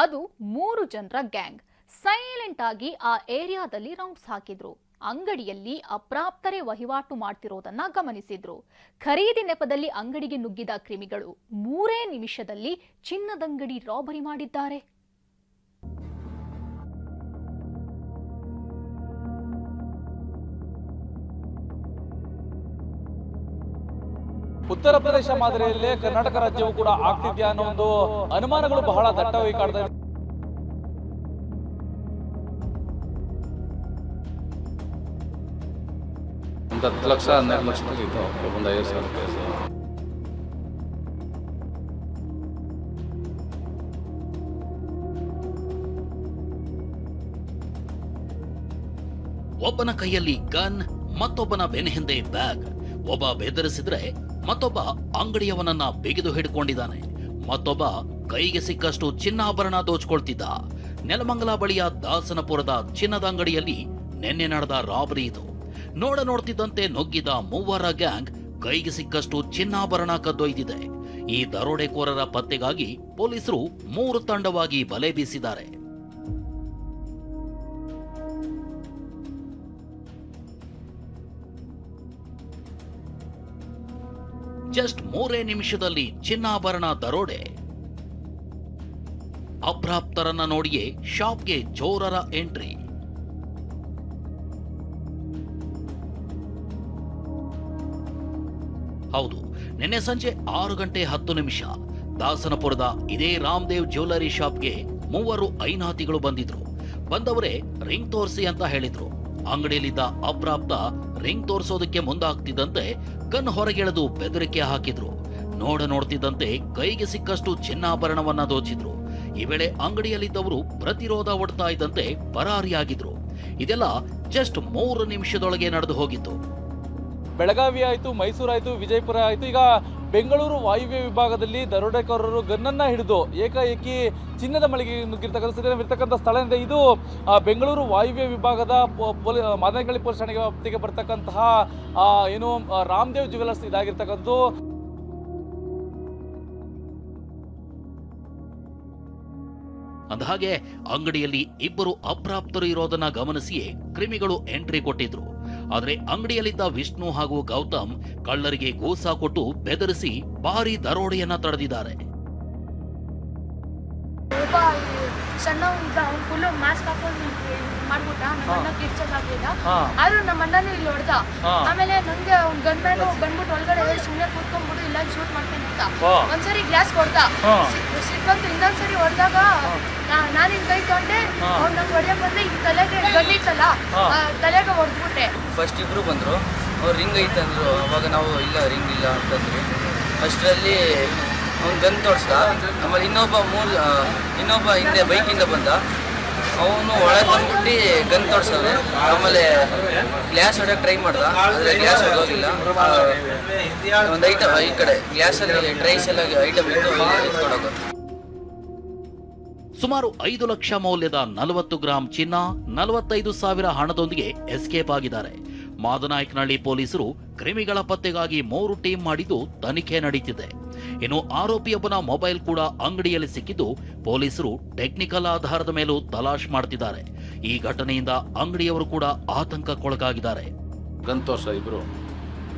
ಅದು 3 ಜನರ gang. Silent ಆಗಿ ಆ ಏರಿಯಾದಲ್ಲಿ ರೌಂಡ್ಸ್ ಹಾಕಿದ್ರು. ಅಂಗಡಿಯಲ್ಲಿ ಅಪ್ರಾಪ್ತರೇ ವಹಿವಾಟು ಮಾಡ್ತಿರೋದನ್ನ ಗಮನಿಸಿದ್ರು. ಖರೀದಿ ನೆಪದಲ್ಲಿ ಅಂಗಡಿಗೆ ನುಗ್ಗಿದ ಕ್ರಿಮಿಗಳು 3 ನಿಮಿಷದಲ್ಲಿ ಚಿನ್ನದಂಗಡಿ ರಾಬರಿ ಮಾಡಿದ್ದಾರೆ. ಉತ್ತರ ಪ್ರದೇಶ ಮಾದರಿಯಲ್ಲೇ ಕರ್ನಾಟಕ ರಾಜ್ಯವು ಕೂಡ ಆಗ್ತಿದ್ಯಾ ಅನ್ನೋ ಒಂದು ಅನುಮಾನಗಳು ಬಹಳ ದಟ್ಟವಾಗಿ ಕಾಡ್ತಾ ಇದೆ. ಒಂದು 10 ಲಕ್ಷ 12 ಲಕ್ಷ ಇತ್ತು, ಒಂದು 50,000 ರೂಪಾಯಿ. ಒಬ್ಬನ ಕೈಯಲ್ಲಿ ಗನ್, ಮತ್ತೊಬ್ಬನ ಬೆನ್ನ ಹಿಂದೆ ಬ್ಯಾಗ್. ಒಬ್ಬ ಬೆದರಿಸಿದ್ರೆ ಮತ್ತೊಬ್ಬ ಅಂಗಡಿಯವನನ್ನ ಬಿಗಿದು ಹಿಡ್ಕೊಂಡಿದ್ದಾನೆ. ಮತ್ತೊಬ್ಬ ಕೈಗೆ ಸಿಕ್ಕಷ್ಟು ಚಿನ್ನಾಭರಣ ದೋಚ್ಕೊಳ್ತಿದ್ದ. ನೆಲಮಂಗಲ ಬಳಿಯ ದಾಸನಪುರದ ಚಿನ್ನದ ಅಂಗಡಿಯಲ್ಲಿ ನಿನ್ನೆ ನಡೆದ ರಾಬರಿ ಇದು. ನೋಡ್ತಿದ್ದಂತೆ ನುಗ್ಗಿದ 3 ಗ್ಯಾಂಗ್ ಕೈಗೆ ಸಿಕ್ಕಷ್ಟು ಚಿನ್ನಾಭರಣ ಕದ್ದೊಯ್ದಿದೆ. ಈ ದರೋಡೆಕೋರರ ಪತ್ತೆಗಾಗಿ ಪೊಲೀಸರು 3 ತಂಡವಾಗಿ ಬಲೆ ಬೀಸಿದ್ದಾರೆ. ಜಸ್ಟ್ 3 ನಿಮಿಷದಲ್ಲಿ ಚಿನ್ನಾಭರಣ ದರೋಡೆ. ಅಪ್ರಾಪ್ತರನ್ನ ನೋಡಿಯೇ ಶಾಪ್ಗೆ ಚೋರರ ಎಂಟ್ರಿ. ಹೌದು, ನಿನ್ನೆ ಸಂಜೆ 6 ಗಂಟೆ 10 ನಿಮಿಷ ದಾಸನಪುರದ ಇದೇ ರಾಮದೇವ್ ಜ್ಯುವೆಲರಿ ಶಾಪ್ಗೆ 3 ಐನಾತಿಗಳು ಬಂದಿದ್ರು. ಬಂದವರೇ ರಿಂಗ್ ತೋರಿಸಿ ಅಂತ ಹೇಳಿದ್ರು. ಅಂಗಡಿಯಲ್ಲಿದ್ದ ಅಪ್ರಾಪ್ತ ರಿಂಗ್ ತೋರಿಸೋದಕ್ಕೆ ಮುಂದಾಗ್ತಿದ್ದಂತೆ ಗನ್ ಹೊರಗೆಳೆದು ಬೆದರಿಕೆ ಹಾಕಿದ್ರು. ನೋಡ್ತಿದ್ದಂತೆ ಕೈಗೆ ಸಿಕ್ಕಷ್ಟು ಚಿನ್ನಾಭರಣವನ್ನ ದೋಚಿದ್ರು. ಈ ವೇಳೆ ಅಂಗಡಿಯಲ್ಲಿದ್ದವರು ಪ್ರತಿರೋಧ ಒಡ್ತಾ ಇದ್ದಂತೆ ಪರಾರಿಯಾಗಿದ್ರು. ಇದೆಲ್ಲ ಜಸ್ಟ್ 3 ನಿಮಿಷದೊಳಗೆ ನಡೆದು ಹೋಗಿತ್ತು. ಬೆಳಗಾವಿ ಆಯ್ತು, ಮೈಸೂರು ಆಯ್ತು, ವಿಜಯಪುರ ಆಯ್ತು, ಈಗ ಬೆಂಗಳೂರು ವಾಯುವ್ಯ ವಿಭಾಗದಲ್ಲಿ ದರೋಡೆಕೋರರು ಗನ್ನನ್ನ ಹಿಡಿದು ಏಕಾಏಕಿ ಚಿನ್ನದ ಮಳಿಗೆ ನುಗ್ಗಿರ್ತಕ್ಕಂಥ ಸ್ಥಳ ಇದೆ. ಇದು ಬೆಂಗಳೂರು ವಾಯುವ್ಯ ವಿಭಾಗದ ಮಾದನಹಳ್ಳಿ ಪೊಲೀಸ್ ಠಾಣೆಗೆ ವ್ಯಾಪ್ತಿಗೆ ಬರ್ತಕ್ಕಂತಹ ಏನು ರಾಮದೇವ್ ಜ್ಯುವೆಲರ್ಸ್ ಇದಾಗಿರ್ತಕ್ಕಂಥದ್ದು. ಅಂದಹಾಗೆ ಅಂಗಡಿಯಲ್ಲಿ 2 ಅಪ್ರಾಪ್ತರು ಇರೋದನ್ನ ಗಮನಿಸಿಯೇ ಕ್ರಿಮಿಗಳು ಎಂಟ್ರಿ ಕೊಟ್ಟಿದ್ರು. ಆದ್ರೆ ಅಂಗಡಿಯಲ್ಲಿದ್ದ ವಿಷ್ಣು ಹಾಗೂ ಗೌತಮ್ ಕಳ್ಳರಿಗೆ ಗೋಸಾ ಕೊಟ್ಟು ಬೆದರಿಸಿ ಭಾರಿ ದರೋಡೆಯನ್ನ ತಡೆದಿದ್ದಾರೆ. ಸಣ್ಣವನಿದ್ದ ಅವ್ನು ಫುಲ್ ಮಾಸ್ಕ್ ಹಾಕೊಂಡು ಮಾಡ್ಬಿಟ್ಟ. ನಮ್ಮಣ್ಣ ಕಿರ್ಚಲಾಗ್ಲಿಲ್ಲ, ಆದ್ರೂ ನಮ್ಮಣ್ಣನೂ ಇಲ್ಲಿ ಹೊಡೆದ. ಆಮೇಲೆ ನಂಗೆ ಅವ್ನು ಗನ್ಮ್ಯಾನು ಬಂದ್ಬಿಟ್ಟು ಒಳಗಡೆ ಸುಮ್ಮನೆ ಕೂತ್ಕೊಂಡ್ಬಿಡು ಇಲ್ಲ ಶೂಟ್ ಮಾಡ್ತೇನೆ ಅಂತ ಒಂದ್ಸರಿ ಗ್ಲಾಸ್ ಹೊಡೆದ. ಸಿಕ್ಕಂತು ಇನ್ನೊಂದ್ಸರಿ ಹೊಡೆದಾಗ ನಾನು ಹಿಂಗ್ ಕೈ ತೊಗೊಂಡೆ. ಅವ್ನು ನಂಗೆ ಹೊಡೆಯಕ್ ಬಂದೆ, ಹಿಂಗ್ ತಲೆಗೆ ಗಣ್ಣಿತ್ತಲ್ಲ ತಲೆಗೆ ಹೊಡೆದ್ಬಿಟ್ಟೆ. ಫಸ್ಟ್ ಇಬ್ರು ಬಂದ್ರು, ಅವ್ರು ರಿಂಗ್ ಐತಂದ್ರು. ಅವಾಗ ನಾವು ಇಲ್ಲ ರಿಂಗ್ ಇಲ್ಲ ಅಂತಂದ್ರಿ. ಅಷ್ಟರಲ್ಲಿ ಅವ್ನು ಗನ್ ತೋರಿಸ್ದ. ಆಮೇಲೆ ಇನ್ನೊಬ್ಬ ಹಿಂದೆ ಬೈಕಿಂದ ಬಂದ. ಅವನು ಒಳಗೆ ಬಂದ್ಬಿಟ್ಟು ಗನ್ ತೋರ್ಸವ್ರೆ. ಆಮೇಲೆ ಗ್ಲಾಸ್ ಹೊಡೆಯಕ್ಕೆ ಟ್ರೈ ಮಾಡ್ದ, ಆದರೆ ಗ್ಲಾಸ್ ಹೊಡೆಯೋಗಿಲ್ಲ. ಒಂದು ಐಟಮ್ ಈ ಕಡೆ ಗ್ಲಾಸಲ್ಲಿ ಟ್ರೈಸ್ ಎಲ್ಲ ಐಟಮ್ ಇತ್ತು, ಎತ್ಕೊಂಡೋಗ. ಸುಮಾರು 5 ಲಕ್ಷ ಮೌಲ್ಯದ 40 ಗ್ರಾಂ ಚಿನ್ನ, 45,000 ಹಣದೊಂದಿಗೆ ಎಸ್ಕೇಪ್ ಆಗಿದ್ದಾರೆ. ಮಾದನಾಯಕನಹಳ್ಳಿ ಪೊಲೀಸರು ಕ್ರಿಮಿಗಳ ಪತ್ತೆಗಾಗಿ 3 ಟೀಮ್ ಮಾಡಿದ್ದು ತನಿಖೆ ನಡೆಯುತ್ತಿದೆ. ಇನ್ನು ಆರೋಪಿಯೊಬ್ಬನ ಮೊಬೈಲ್ ಕೂಡ ಅಂಗಡಿಯಲ್ಲಿ ಸಿಕ್ಕಿದ್ದು ಪೊಲೀಸರು ಟೆಕ್ನಿಕಲ್ ಆಧಾರದ ಮೇಲೂ ತಲಾಶ್ ಮಾಡ್ತಿದ್ದಾರೆ. ಈ ಘಟನೆಯಿಂದ ಅಂಗಡಿಯವರು ಕೂಡ ಆತಂಕಕ್ಕೊಳಗಾಗಿದ್ದಾರೆ. ಗನ್ ತೋರ್ಸ ಇಬ್ರು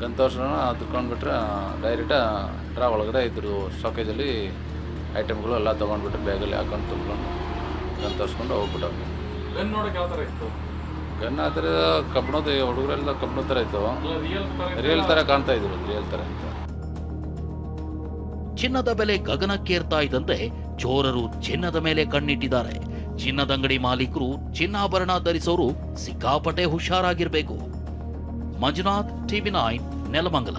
ಗನ್ ತೋರ್ಸೋಣ ತಗೊಂಡ್ಬಿಟ್ರೆ ಡೈರೆಕ್ಟ್ ಡ್ರಾ ಒಳಗಡೆ ಇದ್ರು ಶಾಕೇಜಲ್ಲಿ ಐಟಮ್ಗಳು ಎಲ್ಲ ತೊಗೊಂಡ್ಬಿಟ್ರೆ ಬ್ಯಾಗಲ್ಲಿ ಹಾಕೊಂಡು ತುಂಬ್ಕೊಂಡು ಗನ್ ತೋರಿಸ್ಕೊಂಡು ಹೋಗ್ಬಿಟ್ಟವ್ರು. ಗನ್ ನೋಡಕ್ಕೆ ಯಾವ ಥರ ಇತ್ತು? ಗನ್ ಆ ಥರ ಕಬ್ಬಣದ ಹುಡುಗರೆಲ್ಲ ಕಬ್ಬಣದ ಥರ ಇತ್ತು, ರಿಯಲ್ ಥರ ಕಾಣ್ತಾ ಇದ್ರು, ರಿಯಲ್ ಥರ ಅಂತ. ಚಿನ್ನದ ಬೆಲೆ ಗಗನಕ್ಕೇರ್ತಾ ಇದ್ದಂತೆ ಚೋರರು ಚಿನ್ನದ ಮೇಲೆ ಕಣ್ಣಿಟ್ಟಿದ್ದಾರೆ. ಚಿನ್ನದಂಗಡಿ ಮಾಲೀಕರು, ಚಿನ್ನಾಭರಣ ಧರಿಸೋರು ಸಿಕ್ಕಾಪಟ್ಟೆ ಹುಷಾರಾಗಿರ್ಬೇಕು. ಮಂಜುನಾಥ್, TV9, ನೆಲಮಂಗಲ.